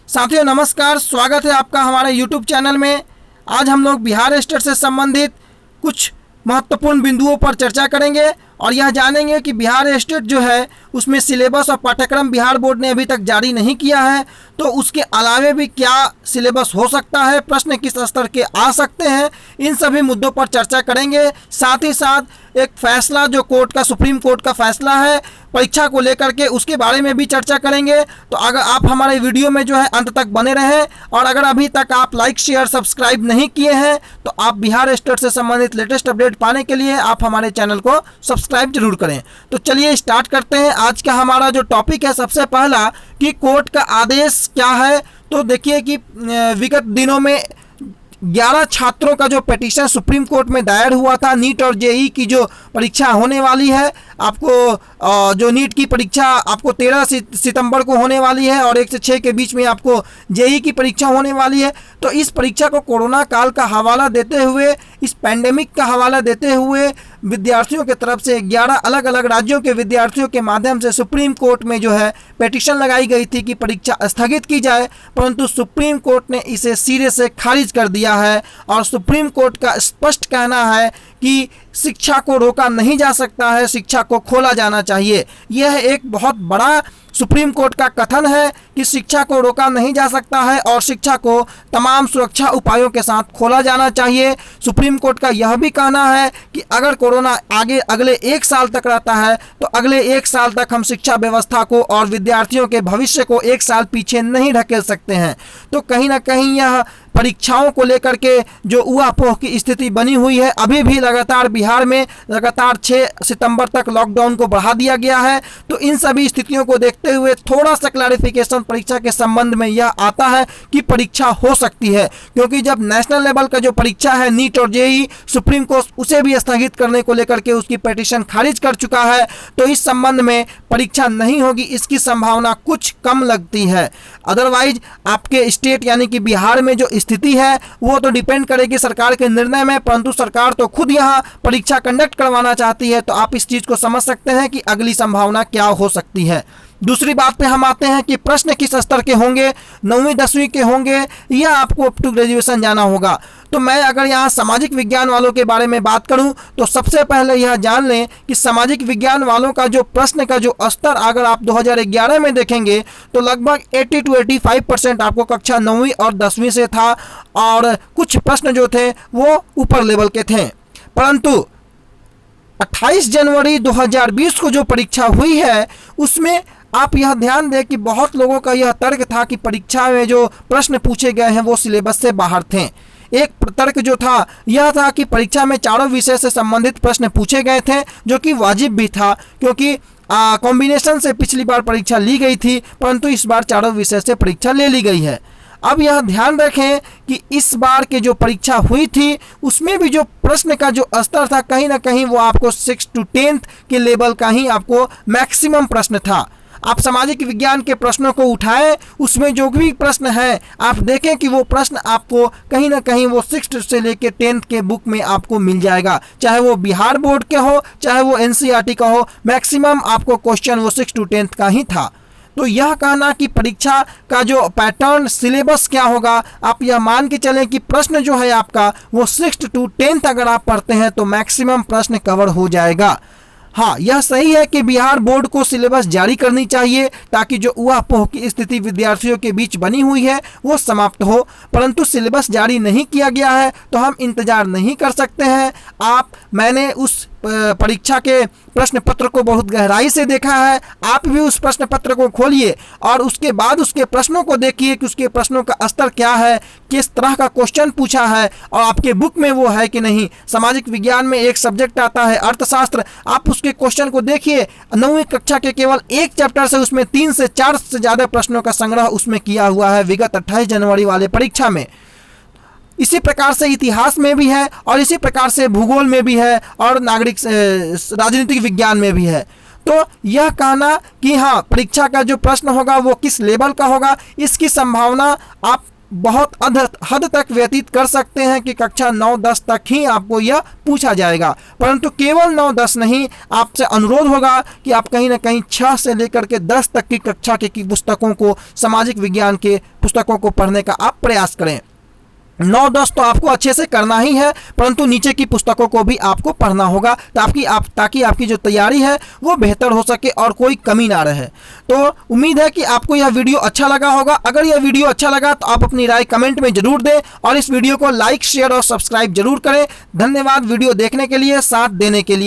साथियों नमस्कार, स्वागत है आपका हमारे YouTube चैनल में। आज हम लोग बिहार स्टेट से संबंधित कुछ महत्वपूर्ण बिंदुओं पर चर्चा करेंगे और यह जानेंगे कि बिहार स्टेट जो है उसमें सिलेबस और पाठ्यक्रम बिहार बोर्ड ने अभी तक जारी नहीं किया है, तो उसके अलावे भी क्या सिलेबस हो सकता है, प्रश्न किस स्तर के आ सकते हैं, इन सभी मुद्दों पर चर्चा करेंगे। साथ ही साथ एक फैसला जो कोर्ट का, सुप्रीम कोर्ट का फैसला है परीक्षा को लेकर के, उसके बारे में भी चर्चा करेंगे। तो अगर आप हमारे वीडियो में जो है अंत तक बने रहें और अगर अभी तक आप लाइक शेयर सब्सक्राइब नहीं किए हैं तो आप बिहार स्टेट से संबंधित लेटेस्ट अपडेट पाने के लिए आप हमारे चैनल को सब्सक्राइब जरूर करें। तो चलिए स्टार्ट करते हैं। आज का हमारा जो टॉपिक है, सबसे पहला कि कोर्ट का आदेश क्या है। तो देखिए कि विगत दिनों में 11 छात्रों का जो पिटीशन सुप्रीम कोर्ट में दायर हुआ था, नीट और जेई की जो परीक्षा होने वाली है, आपको जो नीट की परीक्षा आपको 13 सितंबर को होने वाली है और 1 से 6 के बीच में आपको जेई की परीक्षा होने वाली है। तो इस परीक्षा को कोरोना काल का हवाला देते हुए, इस पैंडेमिक का हवाला देते हुए विद्यार्थियों की तरफ से 11 अलग अलग राज्यों के विद्यार्थियों के माध्यम से सुप्रीम कोर्ट में जो है पिटीशन लगाई गई थी कि परीक्षा स्थगित की जाए, परंतु सुप्रीम कोर्ट ने इसे सिरे से खारिज कर दिया है। और सुप्रीम कोर्ट का स्पष्ट कहना है कि शिक्षा को रोका नहीं जा सकता है, शिक्षा को खोला जाना चाहिए। यह एक बहुत बड़ा सुप्रीम कोर्ट का कथन है कि शिक्षा को रोका नहीं जा सकता है और शिक्षा को तमाम सुरक्षा उपायों के साथ खोला जाना चाहिए। सुप्रीम कोर्ट का यह भी कहना है कि अगर कोरोना अगले 1 साल तक रहता है तो अगले 1 साल तक हम शिक्षा व्यवस्था को और विद्यार्थियों के भविष्य को 1 साल पीछे नहीं ढकेल सकते हैं। तो कहीं ना कहीं यह परीक्षाओं को लेकर के जो ऊहापोह की स्थिति बनी हुई है, अभी भी लगातार बिहार में लगातार 6 सितंबर तक लॉकडाउन को बढ़ा दिया गया है। तो इन सभी स्थितियों को देखते हुए थोड़ा सा क्लैरिफिकेशन परीक्षा के संबंध में यह आता है कि परीक्षा हो सकती है, क्योंकि जब नेशनल लेवल का जो परीक्षा है नीट और जेई, सुप्रीम कोर्ट उसे भी स्थगित करने को लेकर के उसकी पिटीशन खारिज कर चुका है। तो इस संबंध में परीक्षा नहीं होगी, इसकी संभावना कुछ कम लगती है। अदरवाइज आपके स्टेट यानी कि बिहार में जो स्थिति है वो तो डिपेंड करेगी सरकार के निर्णय में, परंतु सरकार तो खुद यहाँ परीक्षा कंडक्ट करवाना चाहती है। तो आप इस चीज को समझ सकते हैं कि अगली संभावना क्या हो सकती है। दूसरी बात पे हम आते हैं कि प्रश्न किस स्तर के होंगे, 9वीं 10वीं के होंगे या आपको अप टू ग्रेजुएशन जाना होगा। तो मैं अगर यहाँ सामाजिक विज्ञान वालों के बारे में बात करूं तो सबसे पहले यह जान लें कि सामाजिक विज्ञान वालों का जो प्रश्न का जो स्तर अगर आप 2011 में देखेंगे तो लगभग 80 to 85% आपको कक्षा 9वीं और 10वीं से था और कुछ प्रश्न जो थे वो ऊपर लेवल के थे। परंतु 28 जनवरी 2020 को जो परीक्षा हुई है उसमें आप यह ध्यान दें कि बहुत लोगों का यह तर्क था कि परीक्षा में जो प्रश्न पूछे गए हैं वो सिलेबस से बाहर थे। एक तर्क जो था यह था कि परीक्षा में चारों विषय से संबंधित प्रश्न पूछे गए थे, जो कि वाजिब भी था क्योंकि कॉम्बिनेशन से पिछली बार परीक्षा ली गई थी, परंतु इस बार चारों विषय से परीक्षा ले ली गई है। अब यह ध्यान रखें कि इस बार के जो परीक्षा हुई थी उसमें भी जो प्रश्न का जो स्तर था कहीं ना कहीं वो आपको 6 to 10th के लेवल का ही आपको मैक्सिमम प्रश्न था। आप सामाजिक विज्ञान के प्रश्नों को उठाएं, उसमें जो भी प्रश्न है आप देखें कि वो प्रश्न आपको कहीं ना कहीं वो 6th से लेके 10th के बुक में आपको मिल जाएगा, चाहे वो बिहार बोर्ड के हो चाहे वो एनसीईआरटी का हो, मैक्सिमम आपको क्वेश्चन वो 6 to 10th का ही था। तो यह कहना कि परीक्षा का जो पैटर्न सिलेबस क्या होगा, आप यह मान के चलें कि प्रश्न जो है आपका वो 6th to 10th अगर आप पढ़ते हैं तो मैक्सिमम प्रश्न कवर हो जाएगा। हाँ, यह सही है कि बिहार बोर्ड को सिलेबस जारी करनी चाहिए ताकि जो ऊहापोह की स्थिति विद्यार्थियों के बीच बनी हुई है वो समाप्त हो, परंतु सिलेबस जारी नहीं किया गया है तो हम इंतजार नहीं कर सकते हैं। मैंने उस परीक्षा के प्रश्न पत्र को बहुत गहराई से देखा है, आप भी उस प्रश्न पत्र को खोलिए और उसके बाद उसके प्रश्नों को देखिए कि उसके प्रश्नों का स्तर क्या है, किस तरह का क्वेश्चन पूछा है और आपके बुक में वो है कि नहीं। सामाजिक विज्ञान में एक सब्जेक्ट आता है अर्थशास्त्र, आप उसके क्वेश्चन को देखिए, 9वीं कक्षा के केवल एक चैप्टर से उसमें 3 से 4 से ज़्यादा प्रश्नों का संग्रह उसमें किया हुआ है विगत 28 जनवरी वाले परीक्षा में। इसी प्रकार से इतिहास में भी है और इसी प्रकार से भूगोल में भी है और राजनीतिक विज्ञान में भी है। तो यह कहना कि हाँ परीक्षा का जो प्रश्न होगा वो किस लेवल का होगा, इसकी संभावना आप बहुत हद तक व्यतीत कर सकते हैं कि कक्षा 9-10 तक ही आपको यह पूछा जाएगा, परंतु केवल 9-10 नहीं, आपसे अनुरोध होगा कि आप कहीं ना कहीं 6 से लेकर के 10 तक की कक्षा की पुस्तकों को, सामाजिक विज्ञान के पुस्तकों को पढ़ने का आप प्रयास करें। 9-10 तो आपको अच्छे से करना ही है, परंतु नीचे की पुस्तकों को भी आपको पढ़ना होगा ताकि आपकी जो तैयारी है वो बेहतर हो सके और कोई कमी ना रहे। तो उम्मीद है कि आपको यह वीडियो अच्छा लगा होगा। अगर यह वीडियो अच्छा लगा तो आप अपनी राय कमेंट में जरूर दें और इस वीडियो को लाइक, शेयर और सब्सक्राइब जरूर करें। धन्यवाद वीडियो देखने के लिए, साथ देने के लिए।